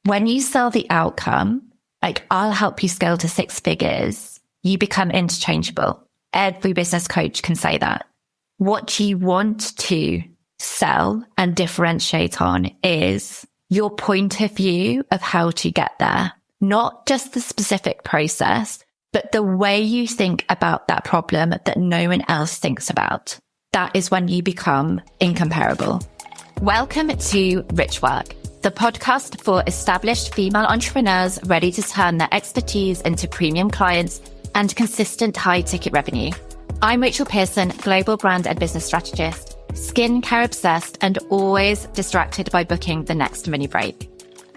When you sell the outcome, like I'll help you scale to 6 figures, you become interchangeable. Every business coach can say that. What you want to sell and differentiate on is your point of view of how to get there, not just the specific process, but the way you think about that problem that no one else thinks about. That is when you become incomparable. Welcome to Rich Work, the podcast for established female entrepreneurs ready to turn their expertise into premium clients and consistent high-ticket revenue. I'm Rachel Pearson, global brand and business strategist, skincare obsessed, and always distracted by booking the next mini break.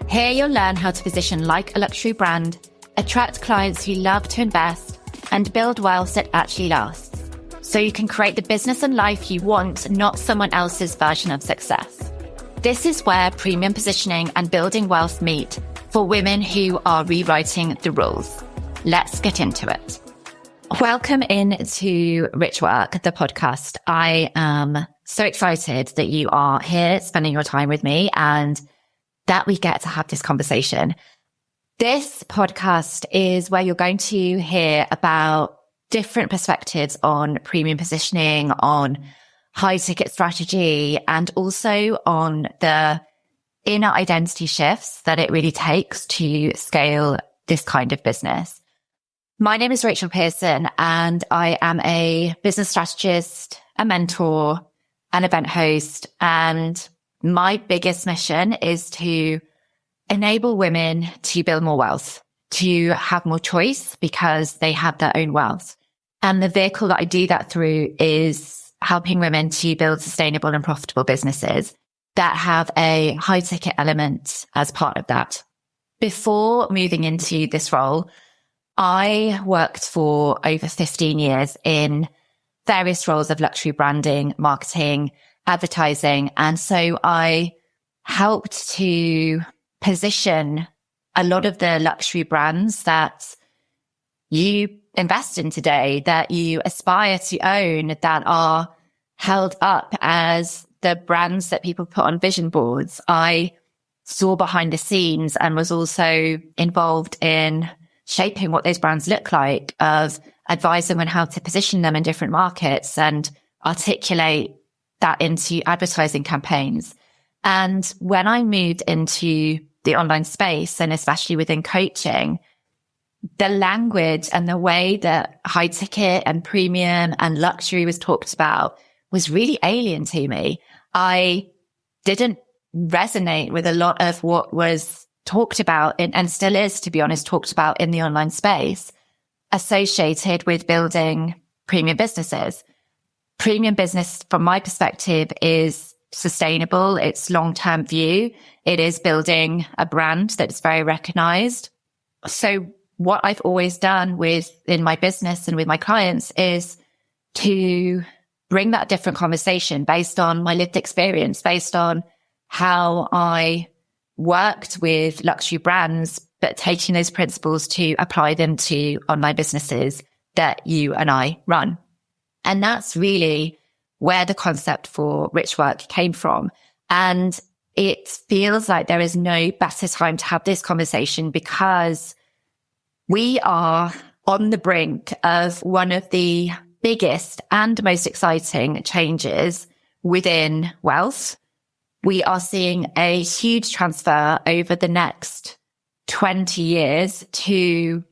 Here you'll learn how to position like a luxury brand, attract clients who love to invest, and build wealth that actually lasts, so you can create the business and life you want, not someone else's version of success. This is where premium positioning and building wealth meet for women who are rewriting the rules. Let's get into it. Welcome into Rich Work, the podcast. I am so excited that you are here spending your time with me and that we get to have this conversation. This podcast is where you're going to hear about different perspectives on premium positioning, on high ticket strategy, and also on the inner identity shifts that it really takes to scale this kind of business. My name is Rachel Pearson, and I am a business strategist, a mentor, an event host, and my biggest mission is to enable women to build more wealth, to have more choice because they have their own wealth. And the vehicle that I do that through is helping women to build sustainable and profitable businesses that have a high ticket element as part of that. Before moving into this role, I worked for over 15 years in various roles of luxury branding, marketing, advertising. And so I helped to position a lot of the luxury brands that you invest in today, that you aspire to own, that are held up as the brands that people put on vision boards. I saw behind the scenes and was also involved in shaping what those brands look like, of advising on how to position them in different markets and articulate that into advertising campaigns. And when I moved into the online space, and especially within coaching, the language and the way that high ticket and premium and luxury was talked about was really alien to me. I didn't resonate with a lot of what was talked about and still is, to be honest, talked about in the online space associated with building premium businesses. Premium business, from my perspective, is sustainable. It's long-term view. It is building a brand that's very recognized. So what I've always done in my business and with my clients is to bring that different conversation based on my lived experience, based on how I worked with luxury brands, but taking those principles to apply them to online businesses that you and I run. And that's really where the concept for Rich Work came from. And it feels like there is no better time to have this conversation because we are on the brink of one of the biggest and most exciting changes within wealth. We are seeing a huge transfer over the next 20 years to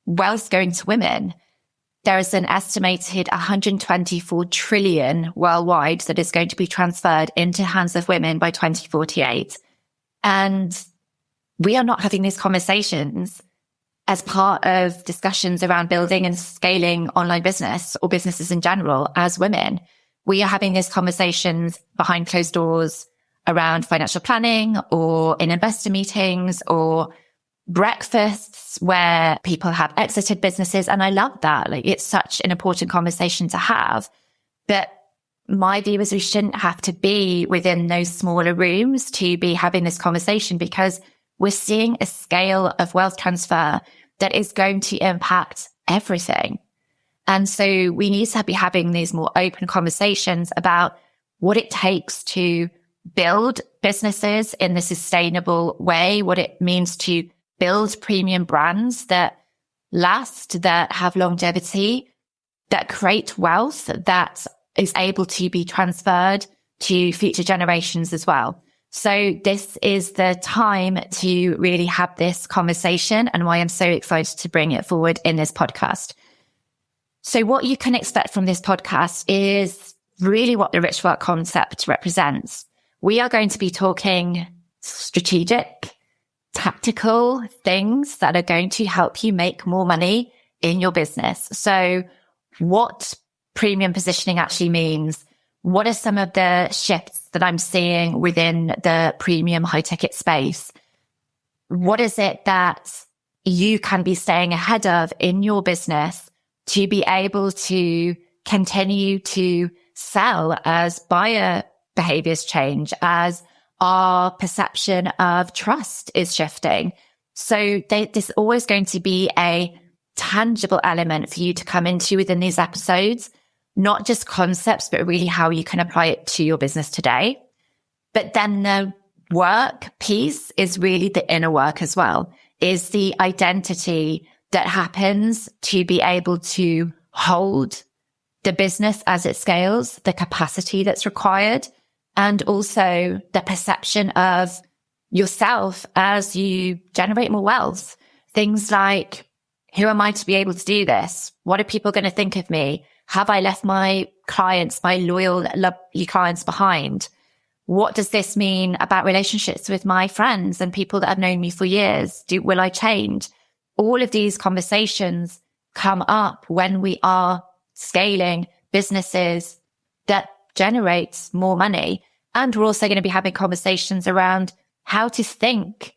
wealth going to women. There is an estimated 124 trillion worldwide that is going to be transferred into hands of women by 2048. And we are not having these conversations as part of discussions around building and scaling online business or businesses in general as women. We are having these conversations behind closed doors around financial planning or in investor meetings or breakfasts where people have exited businesses. And I love that. Like, it's such an important conversation to have. But my view is we shouldn't have to be within those smaller rooms to be having this conversation because we're seeing a scale of wealth transfer that is going to impact everything. And so we need to be having these more open conversations about what it takes to build businesses in the sustainable way, what it means to build premium brands that last, that have longevity, that create wealth that is able to be transferred to future generations as well. So this is the time to really have this conversation, and why I'm so excited to bring it forward in this podcast. So what you can expect from this podcast is really what the rich work concept represents. We are going to be talking strategic, tactical things that are going to help you make more money in your business. So what premium positioning actually means, what are some of the shifts that I'm seeing within the premium high ticket space? What is it that you can be staying ahead of in your business to be able to continue to sell as buyer behaviors change, as our perception of trust is shifting? So there's always going to be a tangible element for you to come into within these episodes, not just concepts, but really how you can apply it to your business today. But then the work piece is really the inner work as well, is the identity that happens to be able to hold the business as it scales, the capacity that's required, and also the perception of yourself as you generate more wealth. Things like, who am I to be able to do this? What are people going to think of me? Have I left my clients, my loyal, lovely clients behind? What does this mean about relationships with my friends and people that have known me for years? Will I change? All of these conversations come up when we are scaling businesses that generates more money. And we're also going to be having conversations around how to think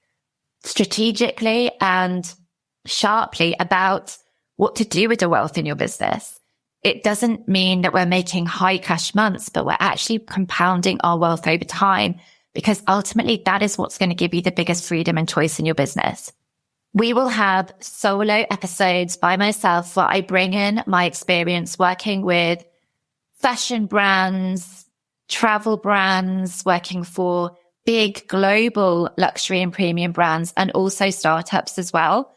strategically and sharply about what to do with the wealth in your business. It doesn't mean that we're making high cash months, but we're actually compounding our wealth over time, because ultimately that is what's going to give you the biggest freedom and choice in your business. We will have solo episodes by myself where I bring in my experience working with fashion brands, travel brands, working for big global luxury and premium brands, and also startups as well,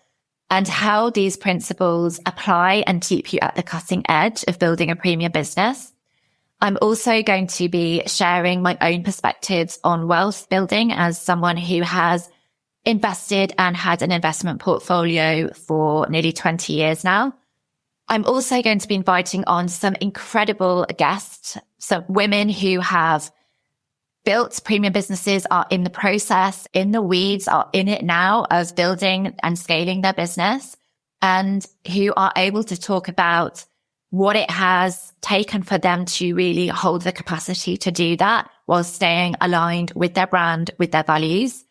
and how these principles apply and keep you at the cutting edge of building a premium business. I'm also going to be sharing my own perspectives on wealth building as someone who has invested and had an investment portfolio for nearly 20 years now. I'm also going to be inviting on some incredible guests, some women who have built premium businesses, are in the process, in the weeds, are in it now of building and scaling their business, and who are able to talk about what it has taken for them to really hold the capacity to do that while staying aligned with their brand, with their values.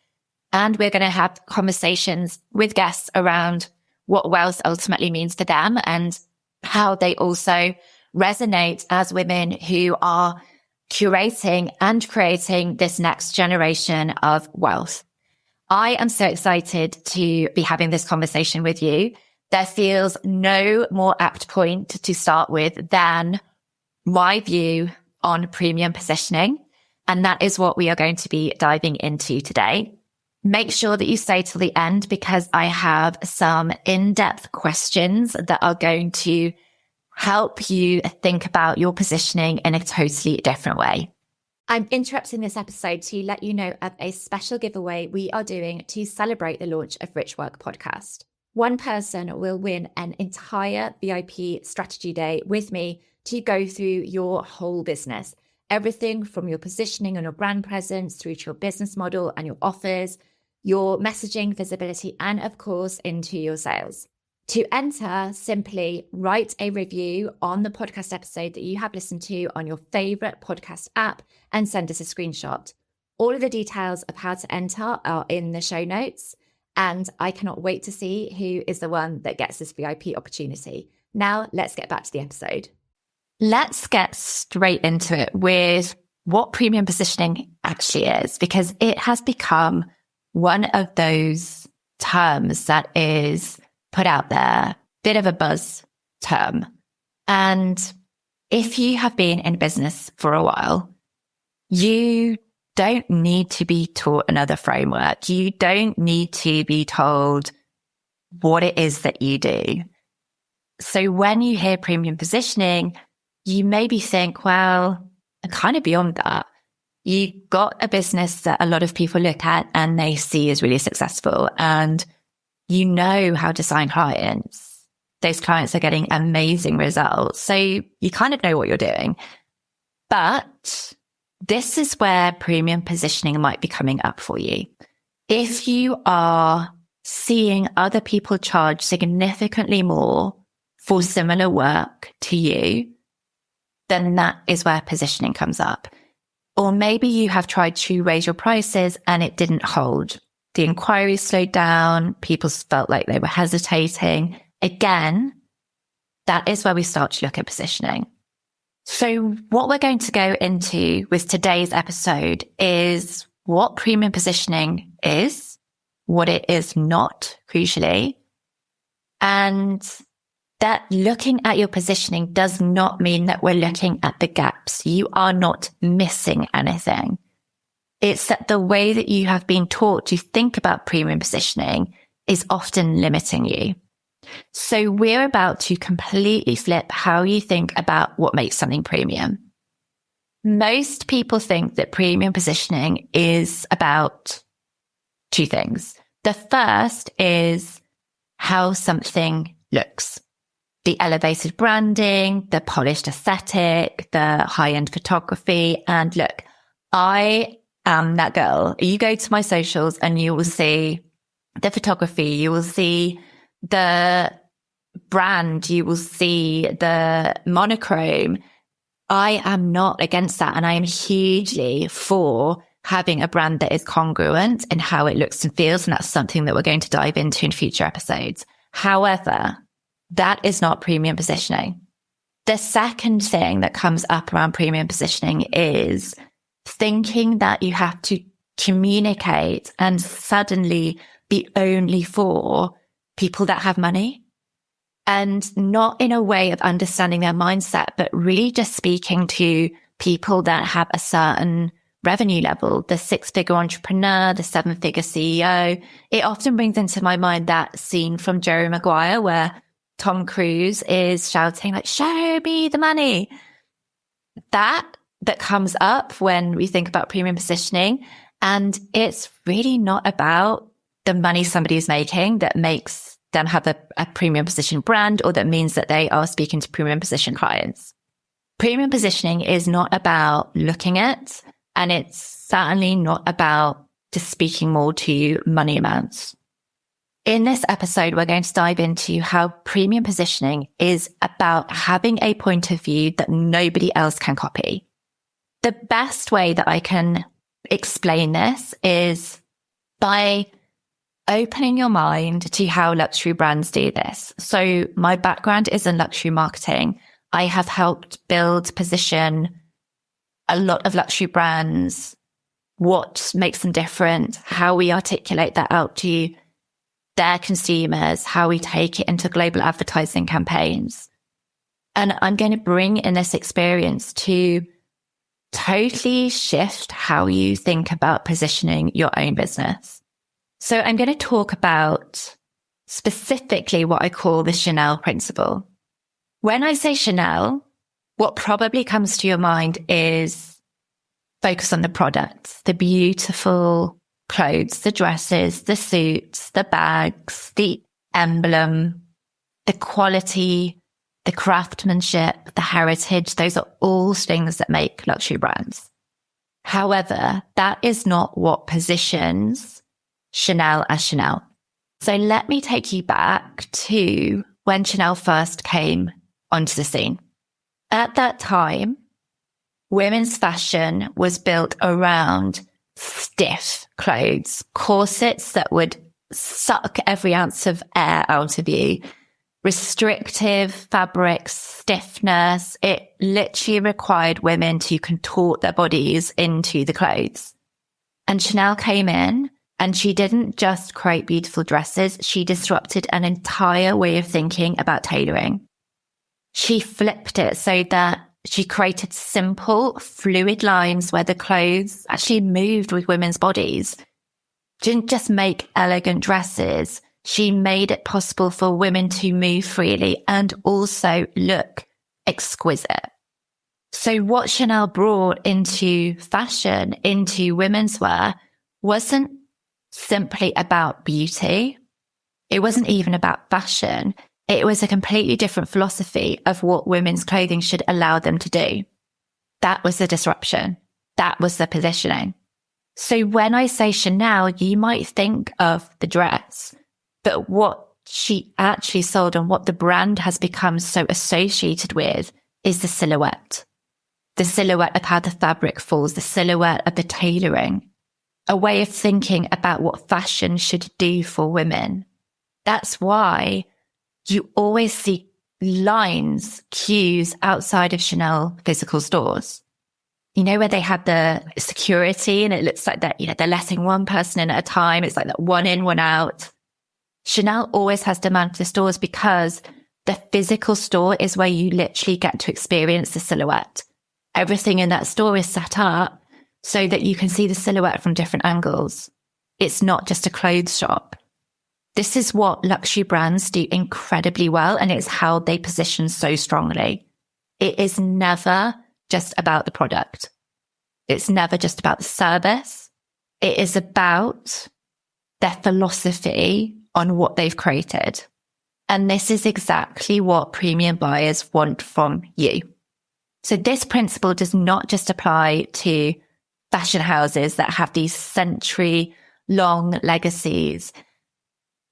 And we're going to have conversations with guests around what wealth ultimately means to them and how they also resonate as women who are curating and creating this next generation of wealth. I am so excited to be having this conversation with you. There feels no more apt point to start with than my view on premium positioning. And that is what we are going to be diving into today. Make sure that you stay till the end, because I have some in-depth questions that are going to help you think about your positioning in a totally different way. I'm interrupting this episode to let you know of a special giveaway we are doing to celebrate the launch of Rich Work Podcast. One person will win an entire VIP strategy day with me to go through your whole business. Everything from your positioning and your brand presence through to your business model and your offers, your messaging, visibility, and of course, into your sales. To enter, simply write a review on the podcast episode that you have listened to on your favorite podcast app and send us a screenshot. All of the details of how to enter are in the show notes, and I cannot wait to see who is the one that gets this VIP opportunity. Now, let's get back to the episode. Let's get straight into it with what premium positioning actually is, because it has become one of those terms that is put out there, bit of a buzz term. And if you have been in business for a while, you don't need to be taught another framework. You don't need to be told what it is that you do. So when you hear premium positioning, you maybe think, well, I'm kind of beyond that. You've got a business that a lot of people look at and they see as really successful, and you know how to sign clients. Those clients are getting amazing results. So you kind of know what you're doing. But this is where premium positioning might be coming up for you. If you are seeing other people charge significantly more for similar work to you, then that is where positioning comes up. Or maybe you have tried to raise your prices and it didn't hold. The inquiries slowed down. People felt like they were hesitating. Again, that is where we start to look at positioning. So what we're going to go into with today's episode is what premium positioning is, what it is not, crucially, and that looking at your positioning does not mean that we're looking at the gaps. You are not missing anything. It's that the way that you have been taught to think about premium positioning is often limiting you. So we're about to completely flip how you think about what makes something premium. Most people think that premium positioning is about two things. The first is how something looks. The elevated branding, the polished aesthetic, the high-end photography. And look, I am that girl. You go to my socials and you will see the photography, you will see the brand, you will see the monochrome. I am not against that. And I am hugely for having a brand that is congruent in how it looks and feels. And that's something that we're going to dive into in future episodes. However, that is not premium positioning. The second thing that comes up around premium positioning is thinking that you have to communicate and suddenly be only for people that have money, and not in a way of understanding their mindset, but really just speaking to people that have a certain revenue level, the 6-figure entrepreneur, the 7-figure CEO. It often brings into my mind that scene from Jerry Maguire where Tom Cruise is shouting like, show me the money. That comes up when we think about premium positioning. And it's really not about the money somebody is making that makes them have a premium position brand, or that means that they are speaking to premium position clients. Premium positioning is not about looking at, and it's certainly not about just speaking more to money amounts. In this episode, we're going to dive into how premium positioning is about having a point of view that nobody else can copy. The best way that I can explain this is by opening your mind to how luxury brands do this. So my background is in luxury marketing. I have helped build, position a lot of luxury brands, what makes them different, how we articulate that out to their consumers, how we take it into global advertising campaigns. And I'm going to bring in this experience to totally shift how you think about positioning your own business. So I'm going to talk about specifically what I call the Chanel principle. When I say Chanel, what probably comes to your mind is focus on the products, the beautiful clothes, the dresses, the suits, the bags, the emblem, the quality, the craftsmanship, the heritage. Those are all things that make luxury brands. However, that is not what positions Chanel as Chanel. So let me take you back to when Chanel first came onto the scene. At that time, women's fashion was built around stiff clothes, corsets that would suck every ounce of air out of you, restrictive fabrics, stiffness. It literally required women to contort their bodies into the clothes. And Chanel came in, and she didn't just create beautiful dresses. She disrupted an entire way of thinking about tailoring. She flipped it so that She created simple, fluid lines where the clothes actually moved with women's bodies. She didn't just make elegant dresses. She made it possible for women to move freely and also look exquisite. So what Chanel brought into fashion, into women's wear, wasn't simply about beauty. It wasn't even about fashion. It was a completely different philosophy of what women's clothing should allow them to do. That was the disruption. That was the positioning. So when I say Chanel, you might think of the dress, but what she actually sold and what the brand has become so associated with is the silhouette. The silhouette of how the fabric falls, the silhouette of the tailoring, a way of thinking about what fashion should do for women. That's why you always see lines, queues outside of Chanel physical stores. You know, where they have the security and it looks like that, they're letting one person in at a time. It's like that one in, one out. Chanel always has demand for the stores because the physical store is where you literally get to experience the silhouette. Everything in that store is set up so that you can see the silhouette from different angles. It's not just a clothes shop. This is what luxury brands do incredibly well, and it's how they position so strongly. It is never just about the product. It's never just about the service. It is about their philosophy on what they've created. And this is exactly what premium buyers want from you. So this principle does not just apply to fashion houses that have these century-long legacies.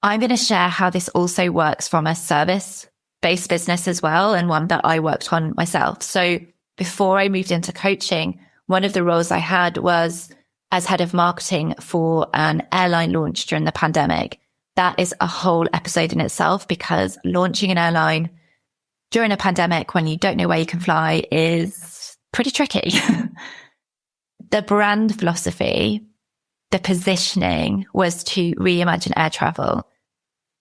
I'm going to share how this also works from a service-based business as well, and one that I worked on myself. So before I moved into coaching, one of the roles I had was as head of marketing for an airline launch during the pandemic. That is a whole episode in itself, because launching an airline during a pandemic when you don't know where you can fly is pretty tricky. The brand philosophy, the positioning was to reimagine air travel.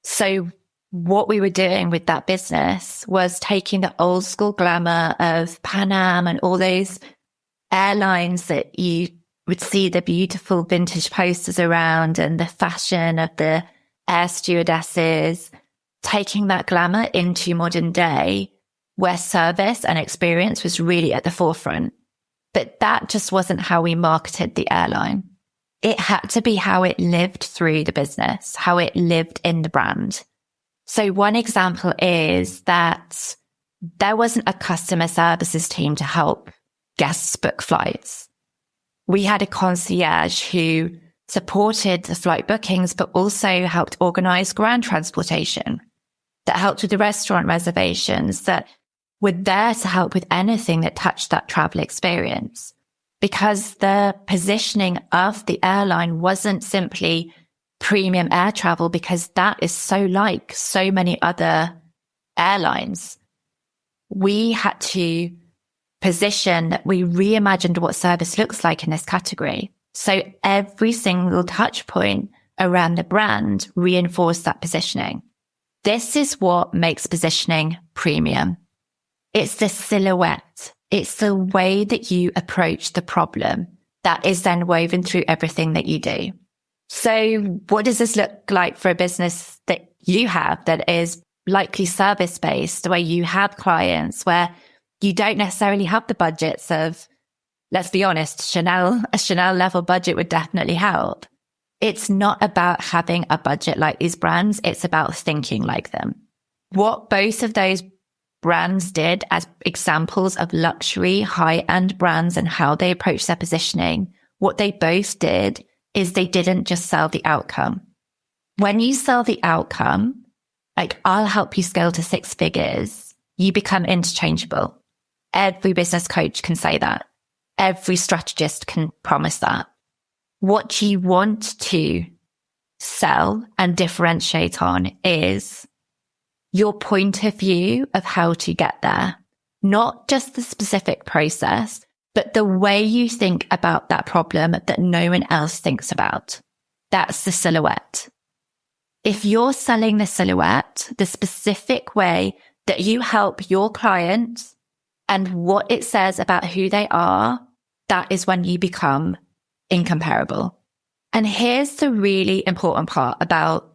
So what we were doing with that business was taking the old school glamour of Pan Am and all those airlines that you would see the beautiful vintage posters around and the fashion of the air stewardesses, taking that glamour into modern day where service and experience was really at the forefront. But that just wasn't how we marketed the airline. It had to be how it lived through the business, how it lived in the brand. So one example is that there wasn't a customer services team to help guests book flights. We had a concierge who supported the flight bookings, but also helped organize ground transportation, that helped with the restaurant reservations, that were there to help with anything that touched that travel experience. Because the positioning of the airline wasn't simply premium air travel, because that is so like so many other airlines. We had to position that we reimagined what service looks like in this category. So every single touch point around the brand reinforced that positioning. This is what makes positioning premium. It's the silhouette. It's the way that you approach the problem that is then woven through everything that you do. So what does this look like for a business that you have that is likely service-based, where you have clients, where you don't necessarily have the budgets of, let's be honest, a Chanel level budget would definitely help. It's not about having a budget like these brands. It's about thinking like them. What both of those brands did as examples of luxury, high-end brands and how they approach their positioning, what they both did is they didn't just sell the outcome. When you sell the outcome, like I'll help you scale to 6 figures, you become interchangeable. Every business coach can say that. Every strategist can promise that. What you want to sell and differentiate on is your point of view of how to get there, not just the specific process, but the way you think about that problem that no one else thinks about. That's the silhouette. If you're selling the silhouette, the specific way that you help your clients and what it says about who they are, that is when you become incomparable. And here's the really important part about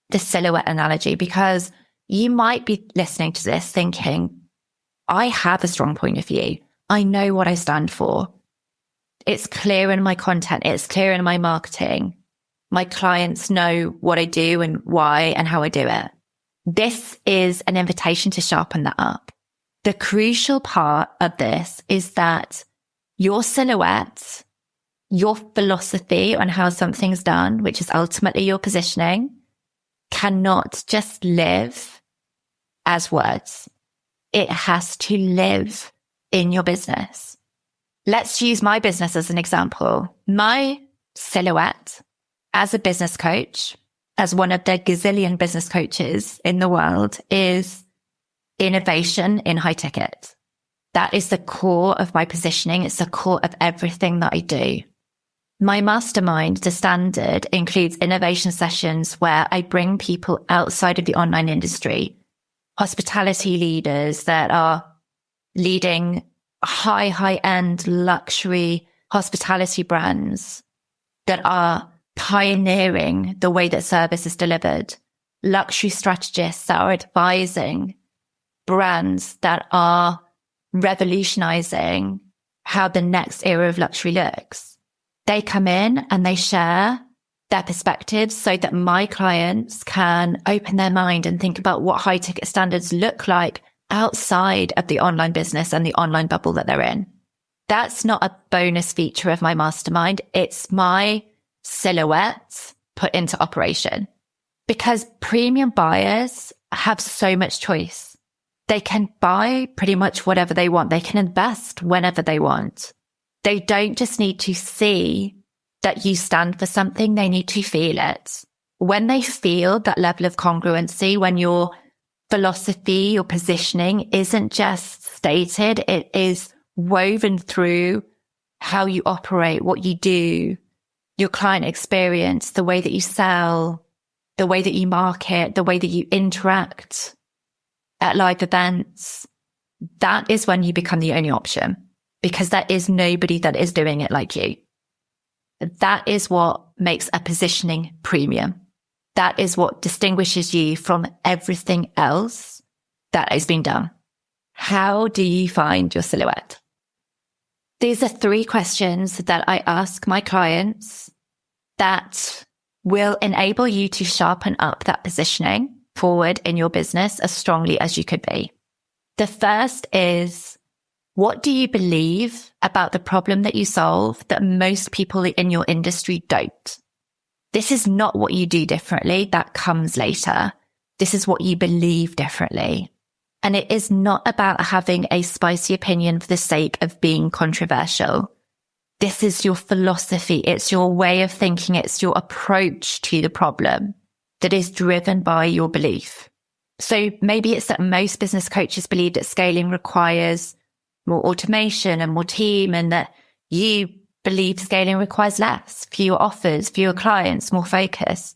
the silhouette analogy, because you might be listening to this thinking, I have a strong point of view. I know what I stand for. It's clear in my content. It's clear in my marketing. My clients know what I do and why and how I do it. This is an invitation to sharpen that up. The crucial part of this is that your silhouette, your philosophy on how something's done, which is ultimately your positioning, cannot just live as words. It has to live in your business. Let's use my business as an example. My silhouette as a business coach, as one of the gazillion business coaches in the world, is innovation in high ticket. That is the core of my positioning. It's the core of everything that I do. My mastermind, The Standard, includes innovation sessions where I bring people outside of the online industry, hospitality leaders that are leading high-end luxury hospitality brands that are pioneering the way that service is delivered, luxury strategists that are advising brands that are revolutionizing how the next era of luxury looks. They come in and they share their perspectives so that my clients can open their mind and think about what high ticket standards look like outside of the online business and the online bubble that they're in. That's not a bonus feature of my mastermind. It's my silhouette put into operation, because premium buyers have so much choice. They can buy pretty much whatever they want. They can invest whenever they want. They don't just need to see that you stand for something. They need to feel it. When they feel that level of congruency, when your philosophy, your positioning isn't just stated, it is woven through how you operate, what you do, your client experience, the way that you sell, the way that you market, the way that you interact at live events, that is when you become the only option, because there is nobody that is doing it like you. That is what makes a positioning premium. That is what distinguishes you from everything else that has been done. How do you find your silhouette? These are 3 questions that I ask my clients that will enable you to sharpen up that positioning forward in your business as strongly as you could be. The first is, what do you believe about the problem that you solve that most people in your industry don't? This is not what you do differently. That comes later. This is what you believe differently. And it is not about having a spicy opinion for the sake of being controversial. This is your philosophy. It's your way of thinking. It's your approach to the problem that is driven by your belief. So maybe it's that most business coaches believe that scaling requires more automation and more team, and that you believe scaling requires less, fewer offers, fewer clients, more focus.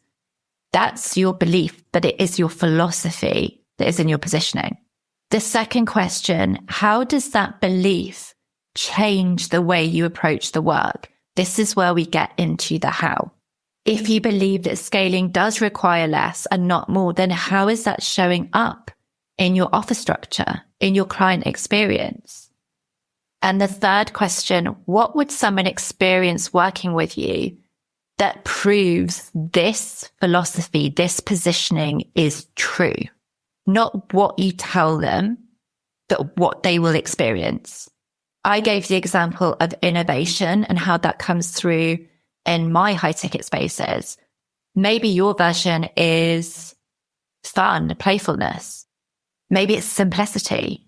That's your belief, but it is your philosophy that is in your positioning. The second question, how does that belief change the way you approach the work? This is where we get into the how. If you believe that scaling does require less and not more, then how is that showing up in your offer structure, in your client experience? And the third question, what would someone experience working with you that proves this philosophy, this positioning is true? Not what you tell them, but what they will experience. I gave the example of innovation and how that comes through in my high ticket spaces. Maybe your version is fun, playfulness. Maybe it's simplicity.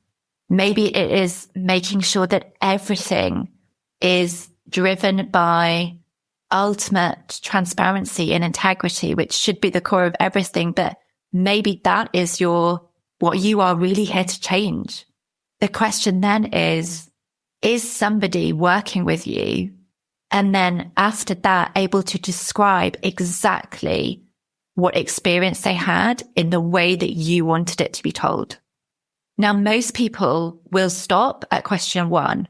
Maybe it is making sure that everything is driven by ultimate transparency and integrity, which should be the core of everything. But maybe that is what you are really here to change. The question then is somebody working with you and then after that able to describe exactly what experience they had in the way that you wanted it to be told? Now, most people will stop at question 1.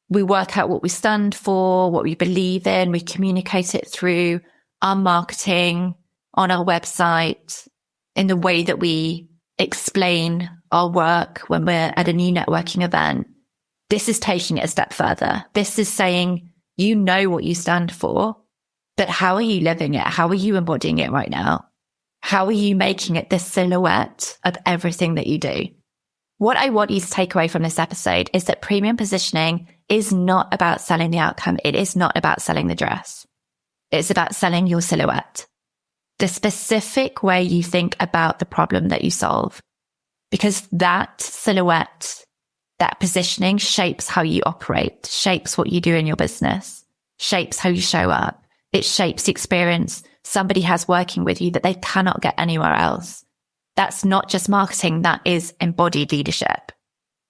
We work out what we stand for, what we believe in. We communicate it through our marketing, on our website, in the way that we explain our work when we're at a new networking event. This is taking it a step further. This is saying, you know what you stand for, but how are you living it? How are you embodying it right now? How are you making it the silhouette of everything that you do? What I want you to take away from this episode is that premium positioning is not about selling the outcome. It is not about selling the dress. It's about selling your silhouette, the specific way you think about the problem that you solve, because that silhouette, that positioning shapes how you operate, shapes what you do in your business, shapes how you show up. It shapes the experience somebody has working with you that they cannot get anywhere else. That's not just marketing, that is embodied leadership.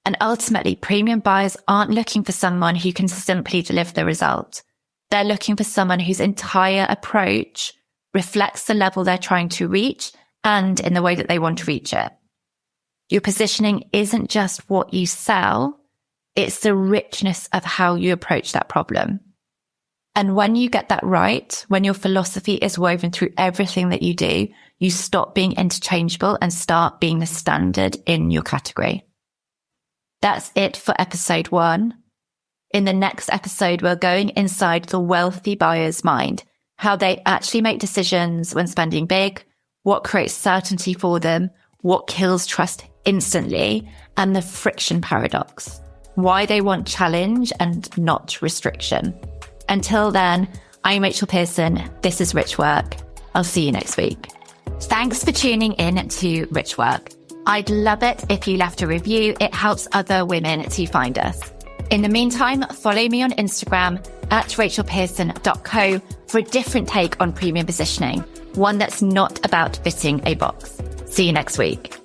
And ultimately, premium buyers aren't looking for someone who can simply deliver the result. They're looking for someone whose entire approach reflects the level they're trying to reach and in the way that they want to reach it. Your positioning isn't just what you sell, it's the richness of how you approach that problem. And when you get that right, when your philosophy is woven through everything that you do, you stop being interchangeable and start being the standard in your category. That's it for episode 1. In the next episode, we're going inside the wealthy buyer's mind, how they actually make decisions when spending big, what creates certainty for them, what kills trust instantly, and the friction paradox, why they want challenge and not restriction. Until then, I'm Rachel Pearson. This is Rich Work. I'll see you next week. Thanks for tuning in to Rich Work. I'd love it if you left a review. It helps other women to find us. In the meantime, follow me on Instagram at rachelpearson.co for a different take on premium positioning, one that's not about fitting a box. See you next week.